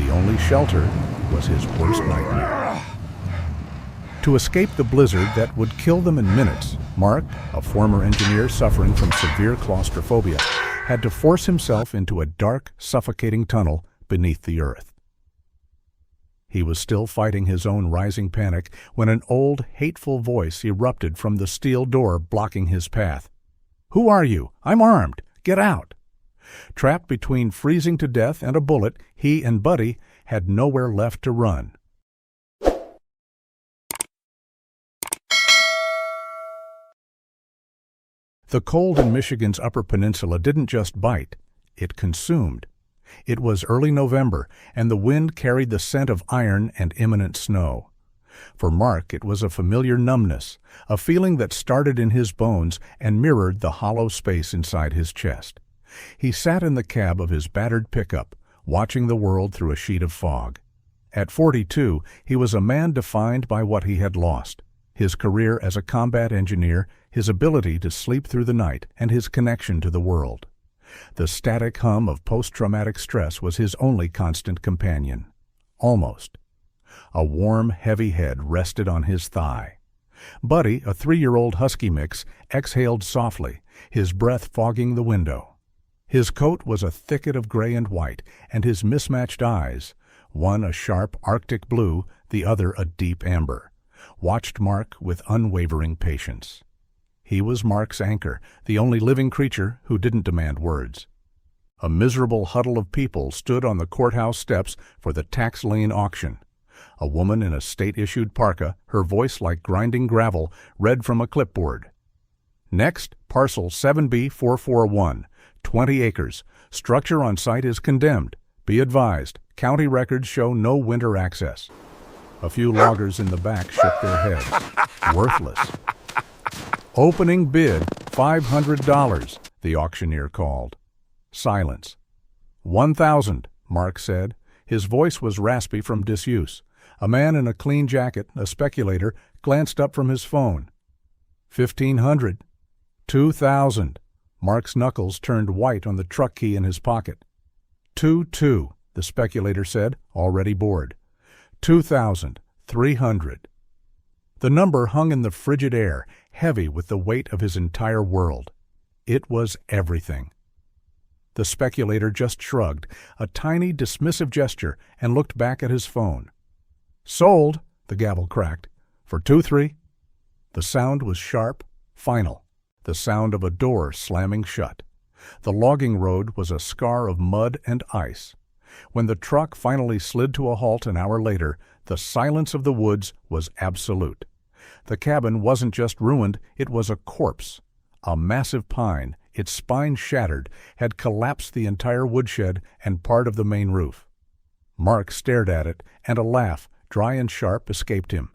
The only shelter was his worst nightmare. To escape the blizzard that would kill them in minutes, Mark, a former engineer suffering from severe claustrophobia, had to force himself into a dark, suffocating tunnel beneath the earth. He was still fighting his own rising panic when an old, hateful voice erupted from the steel door blocking his path. "Who are you? I'm armed. Get out!" Trapped between freezing to death and a bullet, he and Buddy had nowhere left to run. The cold in Michigan's Upper Peninsula didn't just bite, it consumed. It was early November, and the wind carried the scent of iron and imminent snow. For Mark, it was a familiar numbness, a feeling that started in his bones and mirrored the hollow space inside his chest. He sat in the cab of his battered pickup, watching the world through a sheet of fog. At 42, he was a man defined by what he had lost: his career as a combat engineer, his ability to sleep through the night, and his connection to the world. The static hum of post-traumatic stress was his only constant companion. Almost. A warm, heavy head rested on his thigh. Buddy, a 3-year-old husky mix, exhaled softly, his breath fogging the window. His coat was a thicket of gray and white, and his mismatched eyes, one a sharp Arctic blue, the other a deep amber, watched Mark with unwavering patience. He was Mark's anchor, the only living creature who didn't demand words. A miserable huddle of people stood on the courthouse steps for the tax lane auction. A woman in a state-issued parka, her voice like grinding gravel, read from a clipboard. "Next, parcel 7B441, 20 acres. Structure on site is condemned. Be advised, county records show no winter access." A few loggers in the back shook their heads. Worthless. "Opening bid, $500, the auctioneer called. Silence. $1,000, Mark said. His voice was raspy from disuse. A man in a clean jacket, a speculator, glanced up from his phone. $1,500. $2,000. Mark's knuckles turned white on the truck key in his pocket. $2,200, the speculator said, already bored. $2,300. The number hung in the frigid air, heavy with the weight of his entire world. It was everything. The speculator just shrugged, a tiny dismissive gesture, and looked back at his phone. "Sold," the gavel cracked. "For 2-3. The sound was sharp, final, the sound of a door slamming shut. The logging road was a scar of mud and ice. When the truck finally slid to a halt an hour later, the silence of the woods was absolute. The cabin wasn't just ruined, it was a corpse. A massive pine, its spine shattered, had collapsed the entire woodshed and part of the main roof. Mark stared at it, and a laugh, dry and sharp, escaped him.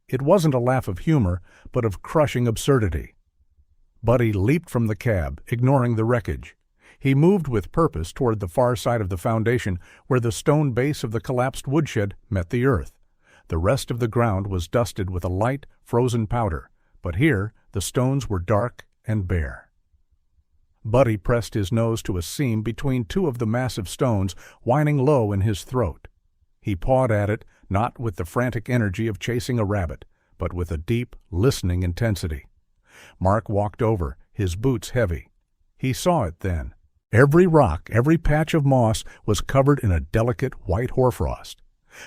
It wasn't a laugh of humor, but of crushing absurdity. Buddy leaped from the cab, ignoring the wreckage. He moved with purpose toward the far side of the foundation, where the stone base of the collapsed woodshed met the earth. The rest of the ground was dusted with a light, frozen powder, but here the stones were dark and bare. Buddy pressed his nose to a seam between two of the massive stones, whining low in his throat. He pawed at it, not with the frantic energy of chasing a rabbit, but with a deep, listening intensity. Mark walked over, his boots heavy. He saw it then. Every rock, every patch of moss was covered in a delicate white hoarfrost.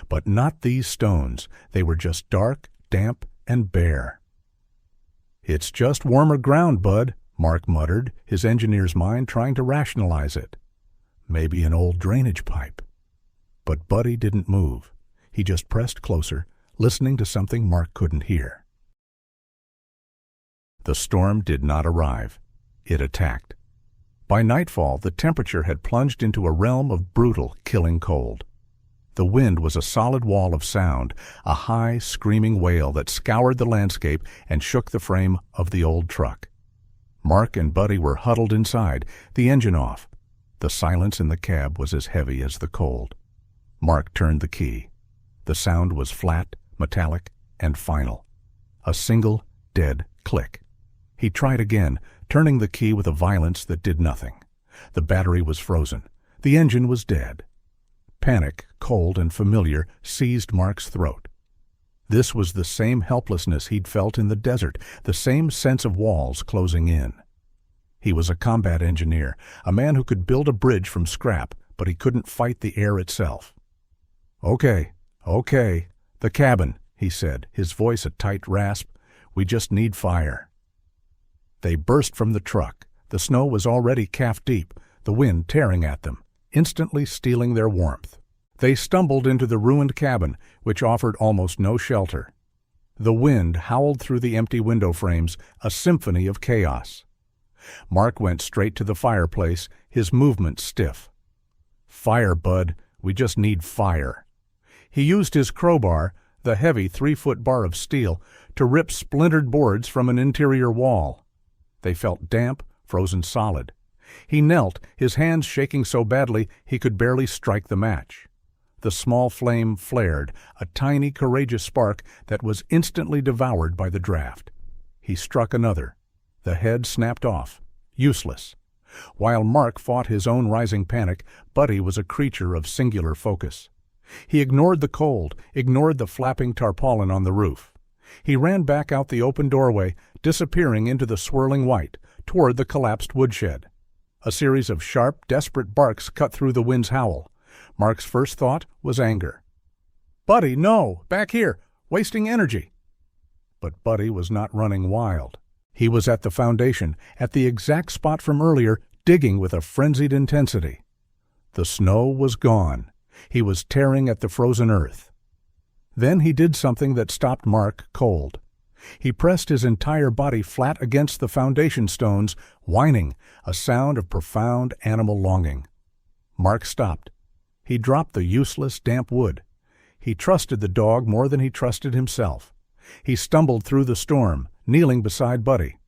But not these stones. They were just dark, damp, and bare. "It's just warmer ground, Bud," Mark muttered, his engineer's mind trying to rationalize it. Maybe an old drainage pipe. But Buddy didn't move. He just pressed closer, listening to something Mark couldn't hear. The storm did not arrive. It attacked. By nightfall, the temperature had plunged into a realm of brutal, killing cold. The wind was a solid wall of sound, a high, screaming wail that scoured the landscape and shook the frame of the old truck. Mark and Buddy were huddled inside, the engine off. The silence in the cab was as heavy as the cold. Mark turned the key. The sound was flat, metallic, and final. A single, dead click. He tried again, turning the key with a violence that did nothing. The battery was frozen. The engine was dead. Panic, cold and familiar, seized Mark's throat. This was the same helplessness he'd felt in the desert, the same sense of walls closing in. He was a combat engineer, a man who could build a bridge from scrap, but he couldn't fight the air itself. Okay, the cabin, he said, his voice a tight rasp. We just need fire. They burst from the truck. The snow was already calf-deep, the wind tearing at them, instantly stealing their warmth. They stumbled into the ruined cabin, which offered almost no shelter. The wind howled through the empty window frames, a symphony of chaos. Mark went straight to the fireplace, his movements stiff. Fire, bud. We just need fire. He used his crowbar, the heavy 3-foot bar of steel, to rip splintered boards from an interior wall. They felt damp, frozen solid. He knelt, his hands shaking so badly he could barely strike the match. The small flame flared, a tiny, courageous spark that was instantly devoured by the draft. He struck another. The head snapped off. Useless. While Mark fought his own rising panic, Buddy was a creature of singular focus. He ignored the cold, ignored the flapping tarpaulin on the roof. He ran back out the open doorway, disappearing into the swirling white, toward the collapsed woodshed. A series of sharp, desperate barks cut through the wind's howl. Mark's first thought was anger. "Buddy, no! Back here! Wasting energy!" But Buddy was not running wild. He was at the foundation, at the exact spot from earlier, digging with a frenzied intensity. The snow was gone. He was tearing at the frozen earth. Then he did something that stopped Mark cold. He pressed his entire body flat against the foundation stones, whining, a sound of profound animal longing. Mark stopped. He dropped the useless, damp wood. He trusted the dog more than he trusted himself. He stumbled through the storm, kneeling beside Buddy.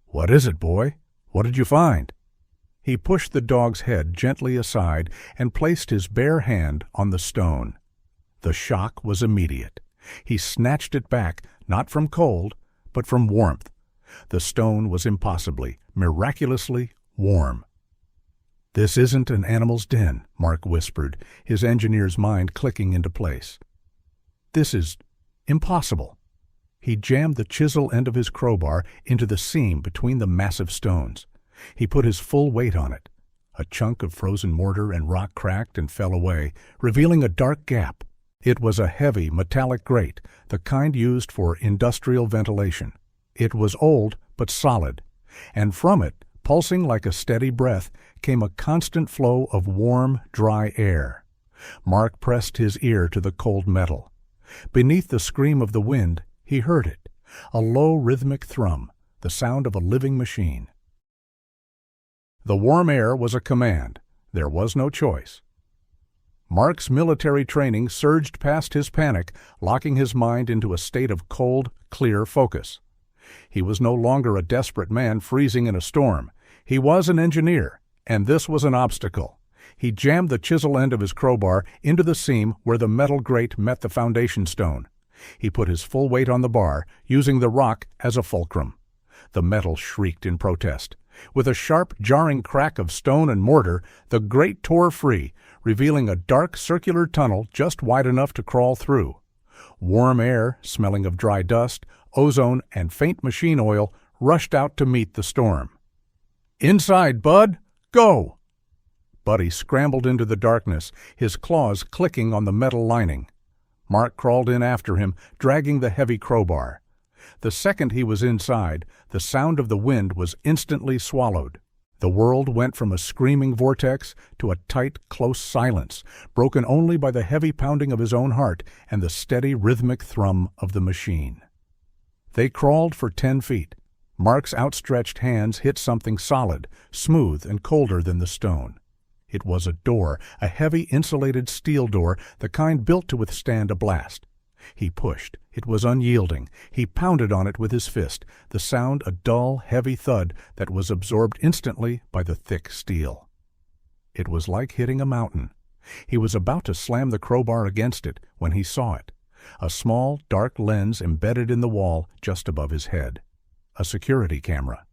"What is it, boy? What did you find?" He pushed the dog's head gently aside and placed his bare hand on the stone. The shock was immediate. He snatched it back, not from cold, but from warmth. The stone was impossibly, miraculously warm. "This isn't an animal's den," Mark whispered, his engineer's mind clicking into place. "This is impossible." He jammed the chisel end of his crowbar into the seam between the massive stones. He put his full weight on it. A chunk of frozen mortar and rock cracked and fell away, revealing a dark gap. It was a heavy, metallic grate, the kind used for industrial ventilation. It was old, but solid, and from it, pulsing like a steady breath, came a constant flow of warm, dry air. Mark pressed his ear to the cold metal. Beneath the scream of the wind, he heard it, a low rhythmic thrum, the sound of a living machine. The warm air was a command. There was no choice. Mark's military training surged past his panic, locking his mind into a state of cold, clear focus. He was no longer a desperate man freezing in a storm. He was an engineer, and this was an obstacle. He jammed the chisel end of his crowbar into the seam where the metal grate met the foundation stone. He put his full weight on the bar, using the rock as a fulcrum. The metal shrieked in protest. With a sharp, jarring crack of stone and mortar, the grate tore free, revealing a dark circular tunnel just wide enough to crawl through. Warm air, smelling of dry dust, ozone, and faint machine oil, rushed out to meet the storm. "Inside, Bud! Go!" Buddy scrambled into the darkness, his claws clicking on the metal lining. Mark crawled in after him, dragging the heavy crowbar. The second he was inside, the sound of the wind was instantly swallowed. The world went from a screaming vortex to a tight, close silence, broken only by the heavy pounding of his own heart and the steady, rhythmic thrum of the machine. They crawled for 10 feet. Mark's outstretched hands hit something solid, smooth and colder than the stone. It was a door, a heavy insulated steel door, the kind built to withstand a blast. He pushed. It was unyielding. He pounded on it with his fist, the sound a dull, heavy thud that was absorbed instantly by the thick steel. It was like hitting a mountain. He was about to slam the crowbar against it when he saw it, a small, dark lens embedded in the wall just above his head. A security camera.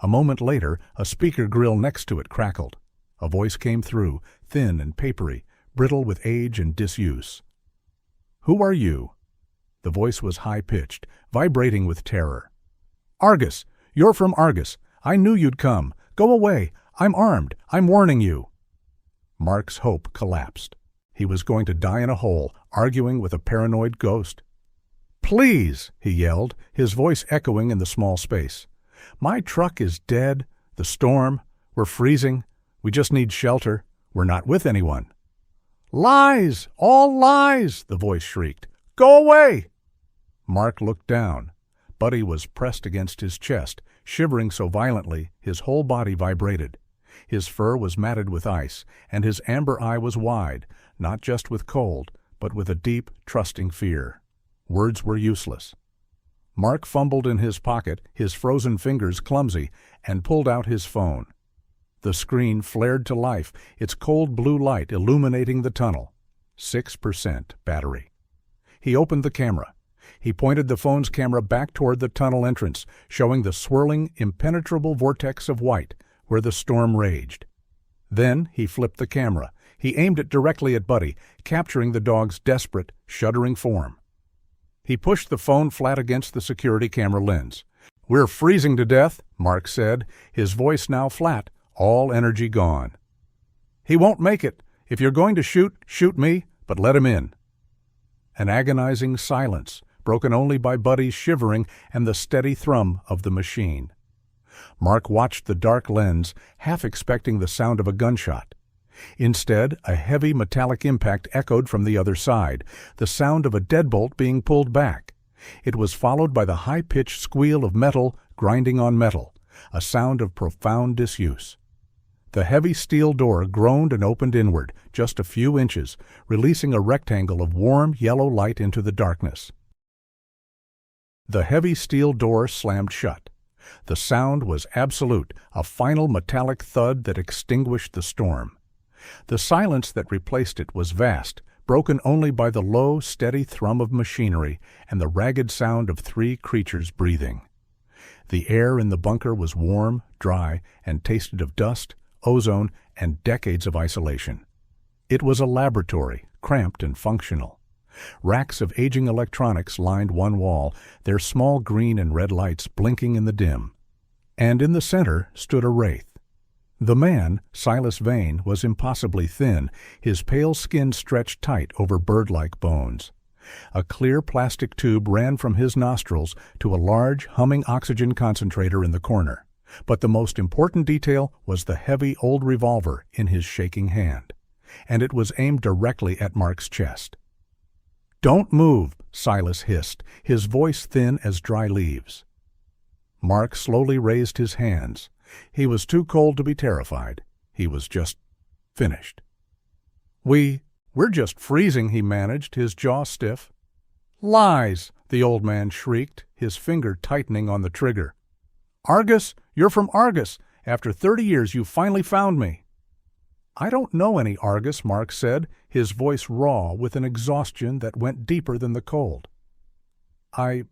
A moment later, a speaker grill next to it crackled. A voice came through, thin and papery, brittle with age and disuse. "Who are you?" The voice was high-pitched, vibrating with terror. "Argus! You're from Argus! I knew you'd come! Go away! I'm armed! I'm warning you!" Mark's hope collapsed. He was going to die in a hole, arguing with a paranoid ghost. "Please!" he yelled, his voice echoing in the small space. "My truck is dead. The storm. We're freezing. We just need shelter. We're not with anyone." "Lies! All lies!" the voice shrieked. "Go away!" Mark looked down. Buddy was pressed against his chest, shivering so violently his whole body vibrated. His fur was matted with ice, and his amber eye was wide, not just with cold, but with a deep, trusting fear. Words were useless. Mark fumbled in his pocket, his frozen fingers clumsy, and pulled out his phone. The screen flared to life, its cold blue light illuminating the tunnel. 6% battery. He opened the camera. He pointed the phone's camera back toward the tunnel entrance, showing the swirling, impenetrable vortex of white where the storm raged. Then he flipped the camera. He aimed it directly at Buddy, capturing the dog's desperate, shuddering form. He pushed the phone flat against the security camera lens. "We're freezing to death," Mark said, his voice now flat, all energy gone. "He won't make it. If you're going to shoot, shoot me, but let him in." An agonizing silence, broken only by Buddy's shivering and the steady thrum of the machine. Mark watched the dark lens, half expecting the sound of a gunshot. Instead, a heavy metallic impact echoed from the other side, the sound of a deadbolt being pulled back. It was followed by the high-pitched squeal of metal grinding on metal, a sound of profound disuse. The heavy steel door groaned and opened inward, just a few inches, releasing a rectangle of warm yellow light into the darkness. The heavy steel door slammed shut. The sound was absolute, a final metallic thud that extinguished the storm. The silence that replaced it was vast, broken only by the low, steady thrum of machinery and the ragged sound of three creatures breathing. The air in the bunker was warm, dry, and tasted of dust, ozone, and decades of isolation. It was a laboratory, cramped and functional. Racks of aging electronics lined one wall, their small green and red lights blinking in the dim. And in the center stood a wraith. The man, Silas Vane, was impossibly thin, his pale skin stretched tight over bird-like bones. A clear plastic tube ran from his nostrils to a large, humming oxygen concentrator in the corner. But the most important detail was the heavy old revolver in his shaking hand. And it was aimed directly at Mark's chest. "Don't move," Silas hissed, his voice thin as dry leaves. Mark slowly raised his hands. He was too cold to be terrified. He was just finished. We're just freezing," he managed, his jaw stiff. "Lies!" the old man shrieked, his finger tightening on the trigger. "Argus, you're from Argus. After 30 years you finally found me." "I don't know any Argus," Mark said, his voice raw with an exhaustion that went deeper than the cold. I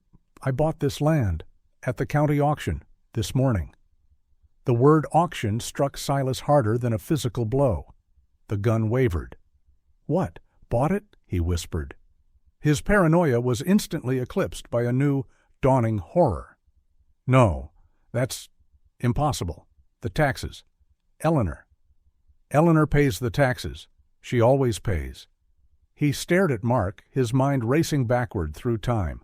bought this land at the county auction this morning." The word auction struck Silas harder than a physical blow. The gun wavered. "What, bought it?" he whispered. His paranoia was instantly eclipsed by a new, dawning horror. "No, that's impossible. The taxes. Eleanor pays the taxes. She always pays." He stared at Mark, his mind racing backward through time.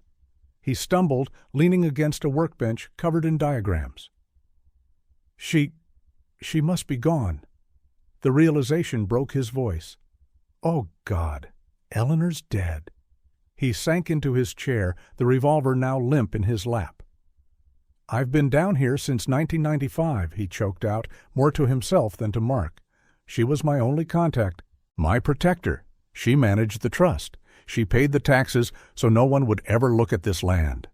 He stumbled, leaning against a workbench covered in diagrams. She must be gone." The realization broke his voice. "Oh, God, Eleanor's dead." He sank into his chair, the revolver now limp in his lap. "I've been down here since 1995, he choked out, more to himself than to Mark. "She was my only contact, my protector. She managed the trust. She paid the taxes so no one would ever look at this land."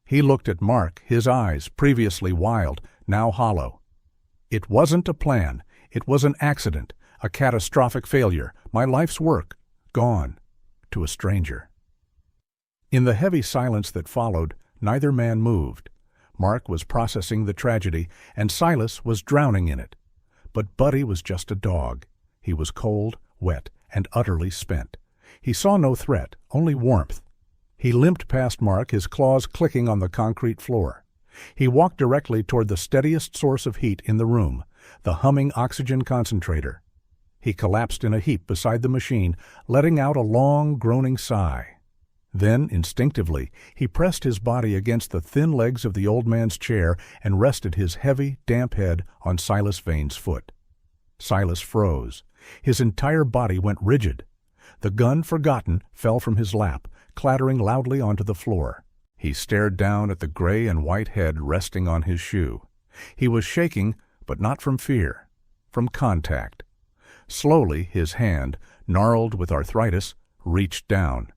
He looked at Mark, his eyes, previously wild, now hollow. "It wasn't a plan. It was an accident, a catastrophic failure. My life's work, gone, to a stranger." In the heavy silence that followed, neither man moved. Mark was processing the tragedy, and Silas was drowning in it. But Buddy was just a dog. He was cold, wet, and utterly spent. He saw no threat, only warmth. He limped past Mark, his claws clicking on the concrete floor. He walked directly toward the steadiest source of heat in the room, the humming oxygen concentrator. He collapsed in a heap beside the machine, letting out a long, groaning sigh. Then, instinctively, he pressed his body against the thin legs of the old man's chair and rested his heavy, damp head on Silas Vane's foot. Silas froze. His entire body went rigid. The gun, forgotten, fell from his lap, clattering loudly onto the floor. He stared down at the gray and white head resting on his shoe. He was shaking, but not from fear, from contact. Slowly, his hand, gnarled with arthritis, reached down.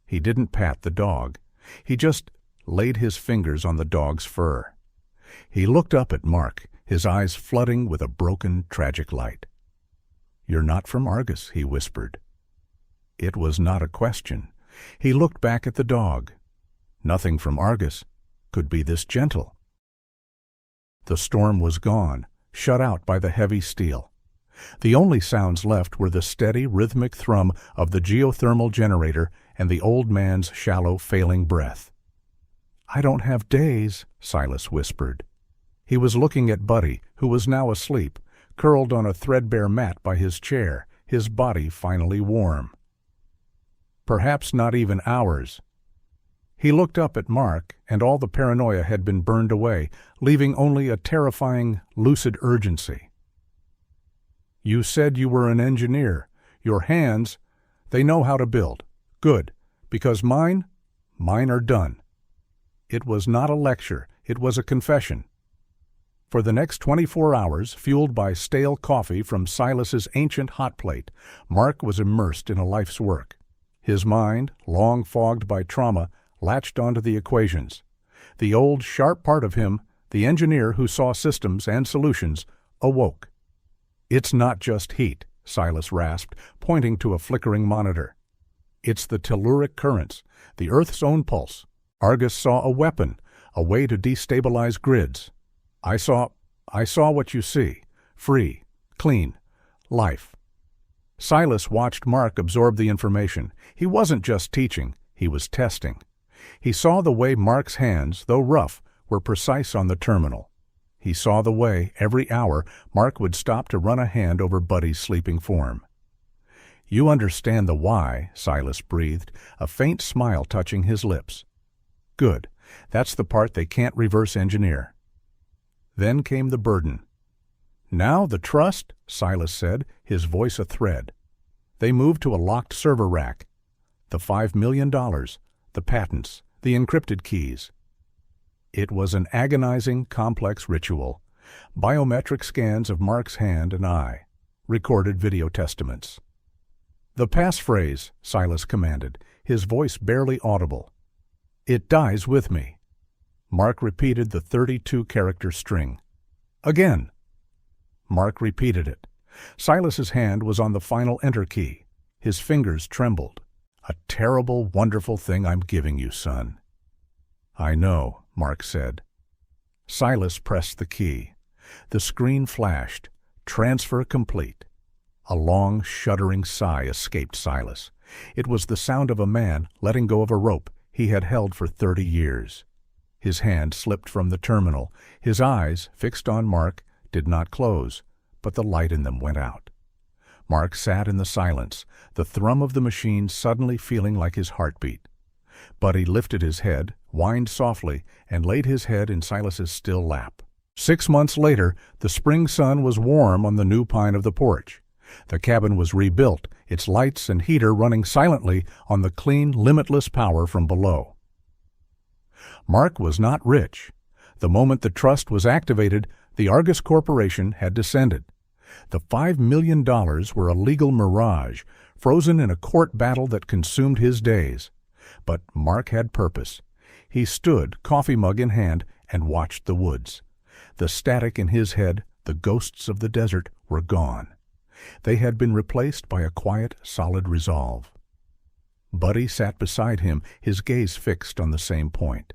He didn't pat the dog. He just laid his fingers on the dog's fur. He looked up at Mark, his eyes flooding with a broken, tragic light. "You're not from Argus," he whispered. It was not a question. He looked back at the dog. Nothing from Argus could be this gentle. The storm was gone, shut out by the heavy steel. The only sounds left were the steady, rhythmic thrum of the geothermal generator and the old man's shallow, failing breath. "I don't have days," Silas whispered. He was looking at Buddy, who was now asleep, curled on a threadbare mat by his chair, his body finally warm. Perhaps not even hours. He looked up at Mark, and all the paranoia had been burned away, leaving only a terrifying, lucid urgency. "You said you were an engineer. Your hands, they know how to build. Good, because mine are done." It was not a lecture, it was a confession. For the next 24 hours, fueled by stale coffee from Silas's ancient hot plate, Mark was immersed in a life's work. His mind, long fogged by trauma, latched onto the equations. The old, sharp part of him, the engineer who saw systems and solutions, awoke. "It's not just heat," Silas rasped, pointing to a flickering monitor. "It's the telluric currents, the Earth's own pulse. Argus saw a weapon, a way to destabilize grids. I saw what you see. Free, clean, life." Silas watched Mark absorb the information. He wasn't just teaching, he was testing. He saw the way Mark's hands, though rough, were precise on the terminal. He saw the way, every hour, Mark would stop to run a hand over Buddy's sleeping form. "You understand the why," Silas breathed, a faint smile touching his lips. "Good. That's the part they can't reverse engineer." Then came the burden. "Now the trust," Silas said, his voice a thread. They moved to a locked server rack. The $5 million, the patents, the encrypted keys. It was an agonizing, complex ritual. Biometric scans of Mark's hand and eye. Recorded video testaments. "The passphrase," Silas commanded, his voice barely audible. "It dies with me." Mark repeated the 32-character string. "Again." Mark repeated it. Silas's hand was on the final enter key. His fingers trembled. "A terrible, wonderful thing I'm giving you, son." "I know," Mark said. Silas pressed the key. The screen flashed. Transfer complete. A long, shuddering sigh escaped Silas. It was the sound of a man letting go of a rope he had held for 30 years. His hand slipped from the terminal. His eyes, fixed on Mark, did not close, but the light in them went out. Mark sat in the silence, the thrum of the machine suddenly feeling like his heartbeat. Buddy lifted his head, whined softly, and laid his head in Silas's still lap. 6 months later, the spring sun was warm on the new pine of the porch. The cabin was rebuilt, its lights and heater running silently on the clean, limitless power from below. Mark was not rich. The moment the trust was activated, the Argus Corporation had descended. The $5 million were a legal mirage, frozen in a court battle that consumed his days. But Mark had purpose. He stood, coffee mug in hand, and watched the woods. The static in his head, the ghosts of the desert, were gone. They had been replaced by a quiet, solid resolve. Buddy sat beside him, his gaze fixed on the same point.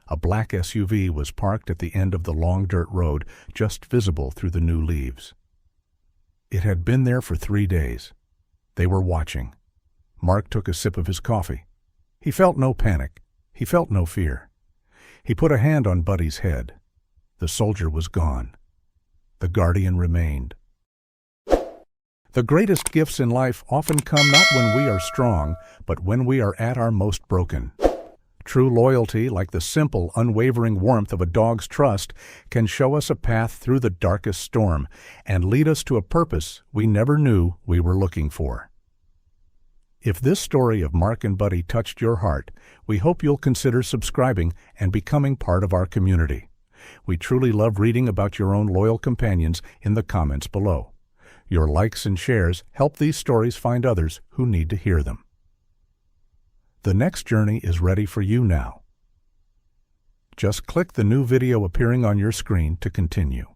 A black SUV was parked at the end of the long dirt road, just visible through the new leaves. It had been there for 3 days. They were watching. Mark took a sip of his coffee. He felt no panic. He felt no fear. He put a hand on Buddy's head. The soldier was gone. The guardian remained. The greatest gifts in life often come not when we are strong, but when we are at our most broken. True loyalty, like the simple, unwavering warmth of a dog's trust, can show us a path through the darkest storm and lead us to a purpose we never knew we were looking for. If this story of Mark and Buddy touched your heart, we hope you'll consider subscribing and becoming part of our community. We truly love reading about your own loyal companions in the comments below. Your likes and shares help these stories find others who need to hear them. The next journey is ready for you now. Just click the new video appearing on your screen to continue.